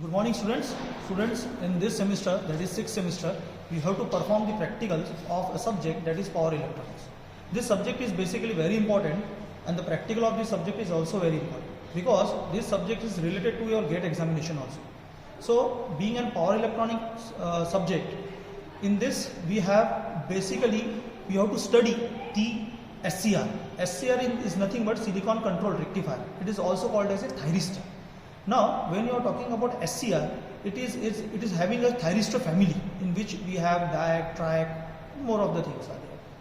Good morning students. Students, in this semester, that is 6th semester, we have to perform the practicals of a subject that is power electronics. This subject is basically very important and the practical of this subject is also very important because this subject is related to your GATE examination also. So being a power electronics subject, in this we have to study the SCR. SCR is nothing but silicon control rectifier. It is also called as a thyristor. Now, when you are talking about SCR, it is having a thyristor family in which we have diac, triac, more of the things are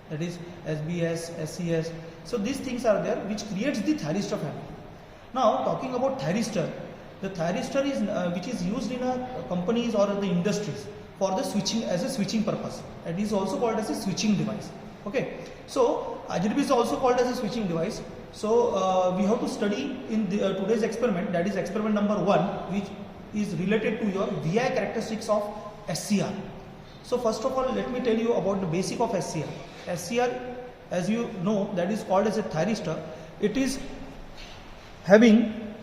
there. That is SBS, SCS. So these things are there which creates the thyristor family. Now, talking about thyristor, the thyristor is which is used in companies or the industries for the switching as a switching purpose. It is also called as a switching device. Okay. So IGB is also called as a switching device. So we have to study in today's experiment, that is experiment number 1, which is related to your VI characteristics of SCR. So first of all, let me tell you about the basic of SCR. SCR, as you know, that is called as a thyristor. It is having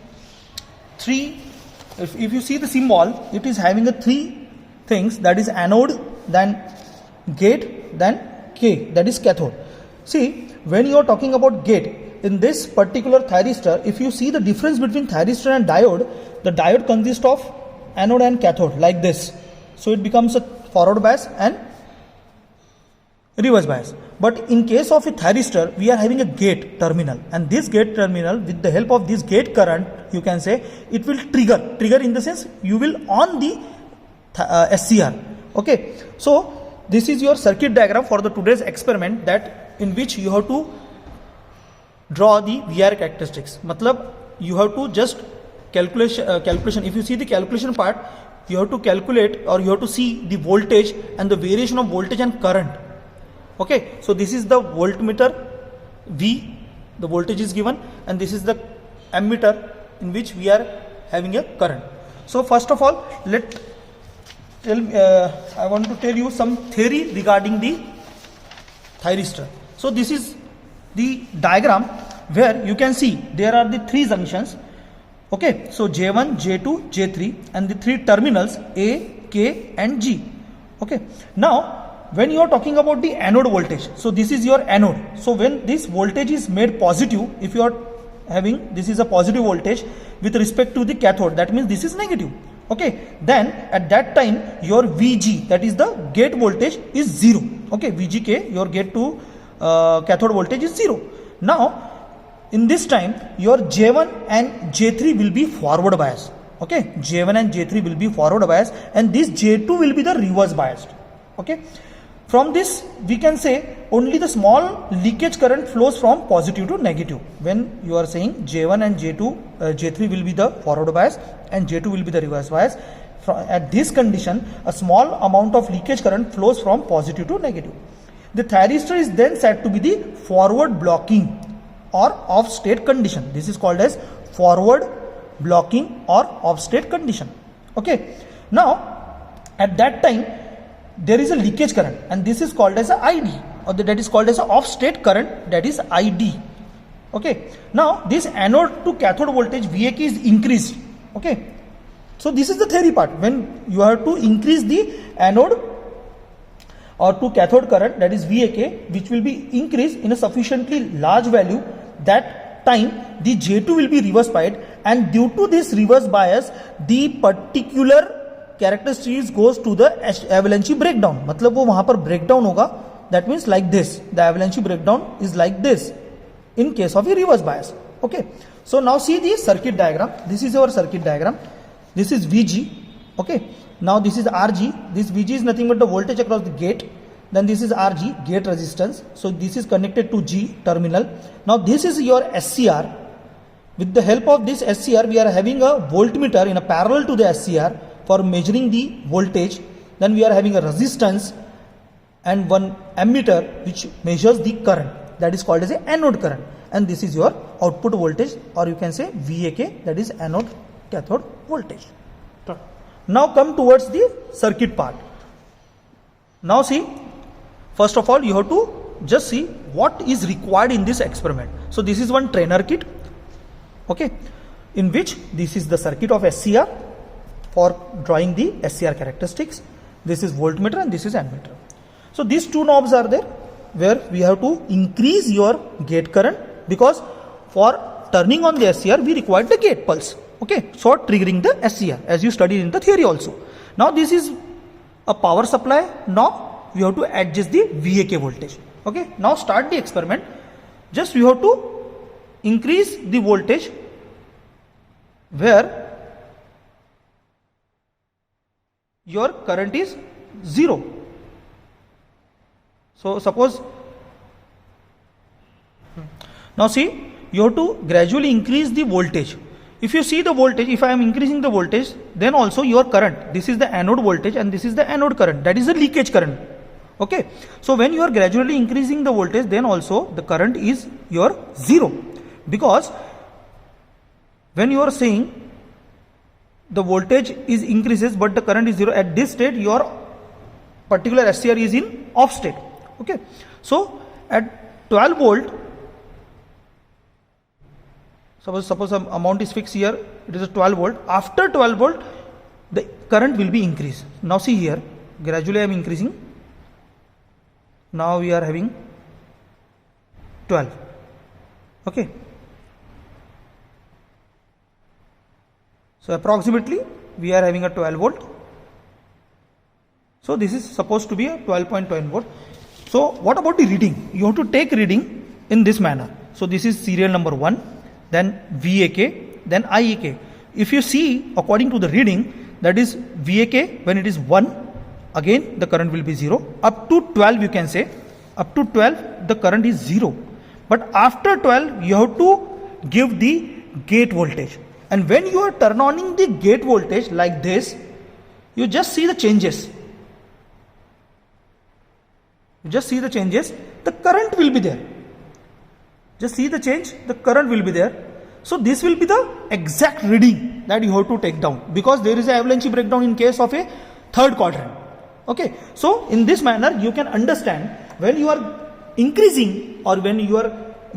three, if you see the symbol, it is having a three things, that is anode, then gate, then K, that is cathode. See, when you are talking about gate, in this particular thyristor, if you see the difference between thyristor and diode, the diode consists of anode and cathode like this. So it becomes a forward bias and reverse bias. But in case of a thyristor, we are having a gate terminal, and this gate terminal, with the help of this gate current, you can say it will trigger in the sense you will on the SCR. Okay, so this is your circuit diagram for the today's experiment, that in which you have to draw the VR characteristics. Matlab, you have to just calculation. If you see the calculation part, you have to calculate or you have to see the voltage and the variation of voltage and current. Okay, so this is the voltmeter V, the voltage is given, and this is the ammeter in which we are having a current. So first of all, I want to tell you some theory regarding the thyristor. So this is the diagram where you can see there are the three junctions. Okay, so J1, J2, J3, and the three terminals A, K, and G. Okay, now when you are talking about the anode voltage, so this is your anode. So when this voltage is made positive, if you are having this is a positive voltage with respect to the cathode, that means this is negative. Okay, then at that time your VG, that is the gate voltage, is 0. Okay, VGK, your gate to cathode voltage is 0. Now in this time your J1 and J3 will be forward biased. Okay, J1 and J3 will be forward biased, and this J2 will be the reverse biased. Okay, from this we can say only the small leakage current flows from positive to negative. When you are saying J1 and J3 will be the forward bias and J2 will be the reverse bias, at this condition a small amount of leakage current flows from positive to negative. The thyristor is then said to be the forward blocking or off state condition. This is called as forward blocking or off state condition. Okay, now at that time there is a leakage current, and this is called as a ID, or that is called as a off state current, that is ID. Okay, now this anode to cathode voltage VAK is increased. Okay, so this is the theory part. When you have to increase the anode or to cathode current, that is VAK, which will be increased in a sufficiently large value, that time the J2 will be reverse biased, and due to this reverse bias the particular characteristics goes to the avalanche breakdown. मतलब वो वहाँ पर breakdown होगा, that means like this, the avalanche breakdown is like this in case of a reverse bias. Okay, so now see the circuit diagram. This is our circuit diagram. This is VG. Okay, now this is RG. This VG is nothing but the voltage across the gate. Then this is RG, gate resistance. So this is connected to G terminal. Now this is your SCR. With the help of this SCR, we are having a voltmeter in a parallel to the SCR for measuring the voltage. Then we are having a resistance and one ammeter which measures the current. That is called as a anode current. And this is your output voltage, or you can say VAK, that is anode cathode voltage. Now come towards the circuit part. Now see, first of all you have to just see what is required in this experiment. So this is one trainer kit. Okay, in which this is the circuit of SCR. for drawing the SCR characteristics. This is voltmeter and this is ammeter. So these two knobs are there where we have to increase your gate current, because for turning on the SCR we require the gate pulse, okay, so triggering the SCR as you studied in the theory also. Now this is a power supply knob, we have to adjust the VAK voltage. Okay, now start the experiment. Just you have to increase the voltage where your current is 0. So suppose, now see, you have to gradually increase the voltage. If you see the voltage, if I am increasing the voltage, then also your current, this is the anode voltage and this is the anode current, that is the leakage current. Okay, so when you are gradually increasing the voltage, then also the current is your 0, because when you are saying the voltage is increases but the current is 0, at this state your particular SCR is in off state. Okay, so at 12 volt, suppose some amount is fixed here, it is a 12 volt. After 12 volt, the current will be increased. Now see here, gradually I am increasing. Now we are having 12. Okay. So approximately we are having a 12 volt. So this is supposed to be a 12.1 volt. So what about the reading? You have to take reading in this manner. So this is serial number 1, then VAK, then IAK. If you see according to the reading, that is VAK, when it is 1, again the current will be 0. Up to 12 you can say, up to 12 the current is 0. But after 12 you have to give the gate voltage. And when you are turn on the gate voltage like this, you just see the changes. Just see the changes, the current will be there. Just see the change, the current will be there. So this will be the exact reading that you have to take down, because there is an avalanche breakdown in case of a third quadrant. Okay, so in this manner you can understand when you are increasing or when you are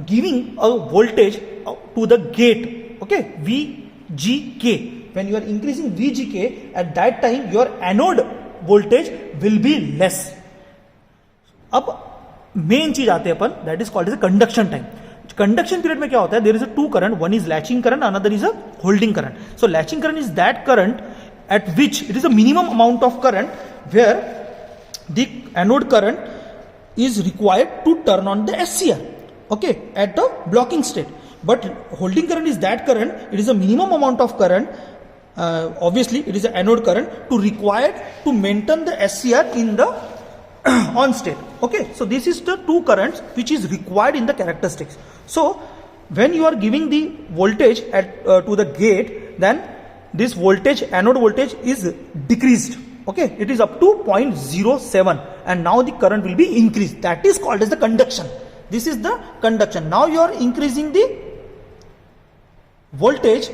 giving a voltage to the gate, okay, VGK, when you are increasing VGK, at that time your anode voltage will be less. अब main चीज आते हैं अपन, that is called as conduction time. Conduction period में क्या होता है, there is a two current, one is latching current, another is a holding current. So latching current is that current at which it is a minimum amount of current where the anode current is required to turn on the SCR, okay, at the blocking state. But holding current is that current, it is a minimum amount of current, obviously it is an anode current to required to maintain the SCR in the on state. Okay, so this is the two currents which is required in the characteristics. So when you are giving the voltage at to the gate, then this voltage, anode voltage, is decreased. Okay, it is up to 0.07 and now the current will be increased. That is called as the conduction. This is the conduction. Now you are increasing the voltage,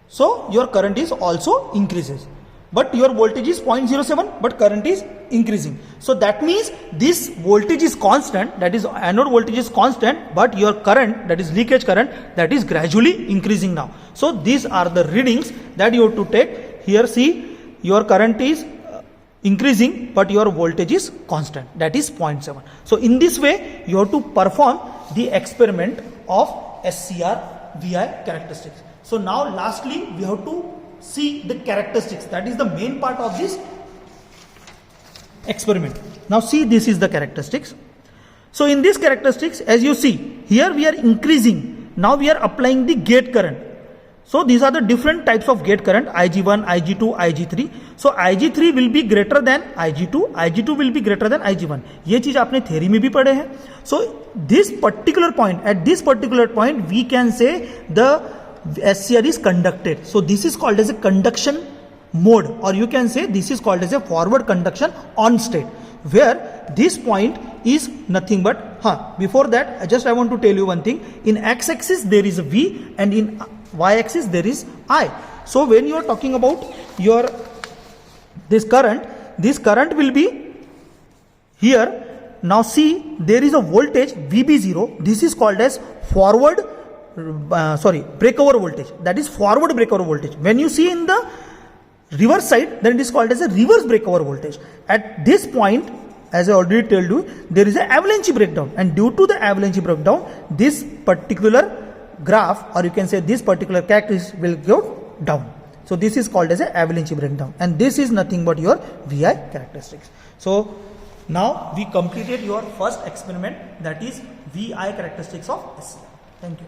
so your current is also increases. But your voltage is 0.07 but current is increasing. So that means this voltage is constant, that is anode voltage is constant, but your current, that is leakage current, that is gradually increasing now. So these are the readings that you have to take. Here see, your current is increasing but your voltage is constant, that is 0.7. So in this way you have to perform the experiment of SCR VI characteristics. So now lastly we have to see the characteristics, that is the main part of this experiment. Now see, this is the characteristics. So in this characteristics, as you see here, we are increasing, now we are applying the gate current. So these are the different types of gate current, IG1, IG2, IG3. So IG3 will be greater than IG2, IG2 will be greater than IG1. ये चीज आपने theory में भी पढ़े हैं. So this particular point, at this particular point we can say the SCR is conducted. So this is called as a conduction mode, or you can say this is called as a forward conduction on state, where this point is nothing but, before that I want to tell you one thing. In x axis there is a V and in y axis there is I. So when you are talking about your this current will be here. Now see, there is a voltage VB0, this is called as forward breakover voltage, that is forward breakover voltage. When you see in the reverse side, then it is called as a reverse breakover voltage. At this point, as I already told you, there is an avalanche breakdown, and due to the avalanche breakdown, this particular graph, or you can say this particular characteristic, will go down. So this is called as an avalanche breakdown, and this is nothing but your VI characteristics. So now we completed your first experiment, that is VI characteristics of SCR. Thank you.